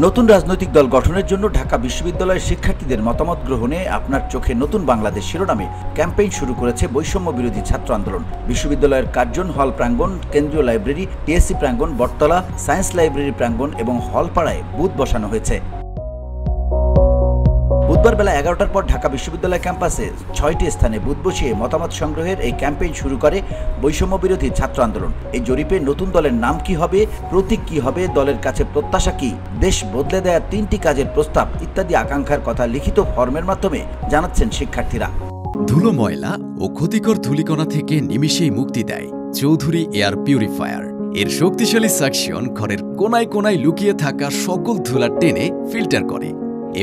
নতুন রাজনৈতিক দল গঠনের জন্য ঢাকা বিশ্ববিদ্যালয়ের শিক্ষার্থীদের মতামত গ্রহণে আপনার চোখে নতুন বাংলাদেশ শিরোনামে ক্যাম্পেইন শুরু করেছে বৈষম্য বিরোধী ছাত্র আন্দোলন। বিশ্ববিদ্যালয়ের কার্জন হল প্রাঙ্গণ, কেন্দ্রীয় লাইব্রেরি, টিএসসি প্রাঙ্গণ, বটতলা, সায়েন্স লাইব্রেরি প্রাঙ্গণ এবং হলপাড়ায় বুথ বসানো হয়েছে। বুধবার বেলা ১১টার পর ঢাকা বিশ্ববিদ্যালয় ক্যাম্পাসে ৬টি স্থানে বুথ বসিয়ে মতামত সংগ্রহের এই ক্যাম্পেইন শুরু করে বৈষম্য বিরোধী ছাত্র আন্দোলন। এই জরিপে নতুন দলের নাম কি হবে, প্রতীক কি হবে, দলের কাছে প্রত্যাশা কি, দেশ বদলে দেওয়া 3টি কাজের প্রস্তাব ইত্যাদি আকাঙ্ক্ষার কথা লিখিত ফর্মের মাধ্যমে জানাচ্ছেন শিক্ষার্থীরা। ধুলো, ময়লা ও ক্ষতিকর ধূলিকণা থেকে নিমিষেই মুক্তি দেয় চৌধুরী এয়ার পিউরিফায়ার। এর শক্তিশালী সাকশন ঘরের কোনায় কোনায় লুকিয়ে থাকা সকল ধুলা টেনে ফিল্টার করে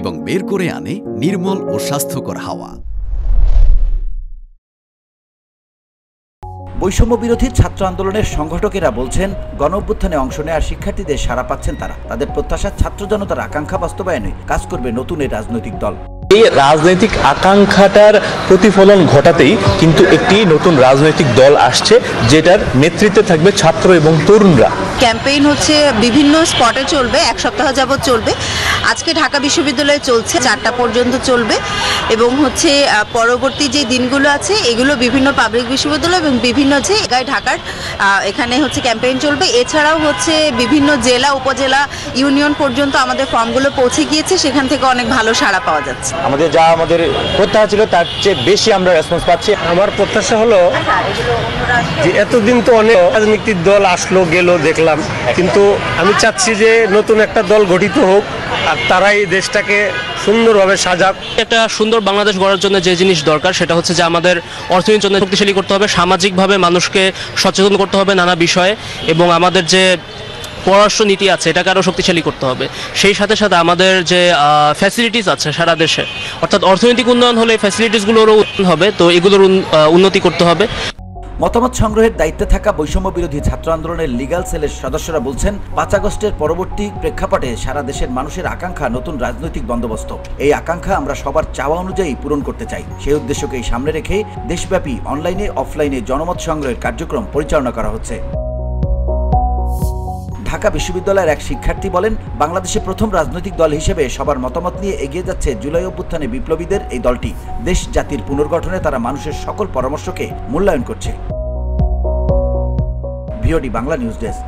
এবং বের করে আনে নির্মল ও স্বাস্থ্যকর হাওয়া। বৈষম্য বিরোধী ছাত্র আন্দোলনের সংগঠকেরা বলছেন, গণঅভ্যুত্থানে অংশ নেওয়ার শিক্ষার্থীদের সাড়া পাচ্ছেন তারা। তাদের প্রত্যাশা ছাত্র জনতার আকাঙ্ক্ষা বাস্তবায়নে কাজ করবে নতুন এই রাজনৈতিক দল। এই রাজনৈতিক আকাঙ্ক্ষাটার প্রতিফলন ঘটাতেই কিন্তু একটি নতুন রাজনৈতিক দল আসছে, যেটার নেতৃত্বে থাকবে ছাত্র এবং তরুণরা। ক্যাম্পেইন হচ্ছে বিভিন্ন স্পটে চলবে, 1 সপ্তাহ যাবত চলবে। আজকে ঢাকা বিশ্ববিদ্যালয়ে চলছে, 4টা পর্যন্ত চলবে এবং হচ্ছে পরবর্তী যে দিনগুলো আছে এগুলো বিভিন্ন পাবলিক বিশ্ববিদ্যালয় এবং বিভিন্ন জায়গায় ঢাকার এখানে হচ্ছে ক্যাম্পেইন চলবে। এছাড়াও হচ্ছে বিভিন্ন জেলা, উপজেলা, ইউনিয়ন পর্যন্ত আমাদের ফর্মগুলো পৌঁছে গিয়েছে, সেখান থেকে অনেক ভালো সাড়া পাওয়া যাচ্ছে। আমাদের প্রত্যাশা ছিল তার চেয়ে বেশি আমরা রেসপন্স পাচ্ছি। আমার প্রত্যাশা হলো যে এতদিন তো অনেক রাজনৈতিক দল আসলো গেল দেখলাম, কিন্তু আমি চাচ্ছি যে নতুন একটা দল গঠিত হোক আর তারাই দেশটাকে সুন্দরভাবে সাজাক। একটা সুন্দর বাংলাদেশ গড়ার জন্য যে জিনিস দরকার সেটা হচ্ছে যে আমাদের অর্থনীতির জন্য শক্তিশালী করতে হবে, সামাজিকভাবে মানুষকে সচেতন করতে হবে নানা বিষয়ে, এবং আমাদের যে পররাষ্ট্র নীতি আছে এটাকে আরও শক্তিশালী করতে হবে। সেই সাথে সাথে আমাদের যে ফ্যাসিলিটিস আছে সারা দেশে, অর্থাৎ অর্থনৈতিক উন্নয়ন হলে ফ্যাসিলিটিসগুলোরও উন্নয়ন হবে, তো এগুলোর উন্নতি করতে হবে। মতামত সংগ্রহের দায়িত্বে থাকা বৈষম্য বিরোধী ছাত্র আন্দোলনের লিগ্যাল সেলের সদস্যরা বলছেন, ৫ আগস্টের পরবর্তী প্রেক্ষাপটে সারা দেশের মানুষের আকাঙ্ক্ষা নতুন রাজনৈতিক বন্দোবস্ত। এই আকাঙ্ক্ষা আমরা সবার চাওয়া অনুযায়ী পূরণ করতে চাই। সেই উদ্দেশ্যকেই সামনে রেখে দেশব্যাপী অনলাইনে অফলাইনে জনমত সংগ্রহের কার্যক্রম পরিচালনা করা হচ্ছে। ঢাকা বিশ্ববিদ্যালয়ের এক শিক্ষার্থী বলেন, বাংলাদেশে প্রথম রাজনৈতিক দল হিসেবে সবার মতামত নিয়ে এগিয়ে যাচ্ছে জুলাই অভ্যুত্থানে বিপ্লবীদের এই দলটি। দেশ জাতির পুনর্গঠনে তারা মানুষের সকল পরামর্শকে মূল্যায়ন করছে। VOD Bangla news desk.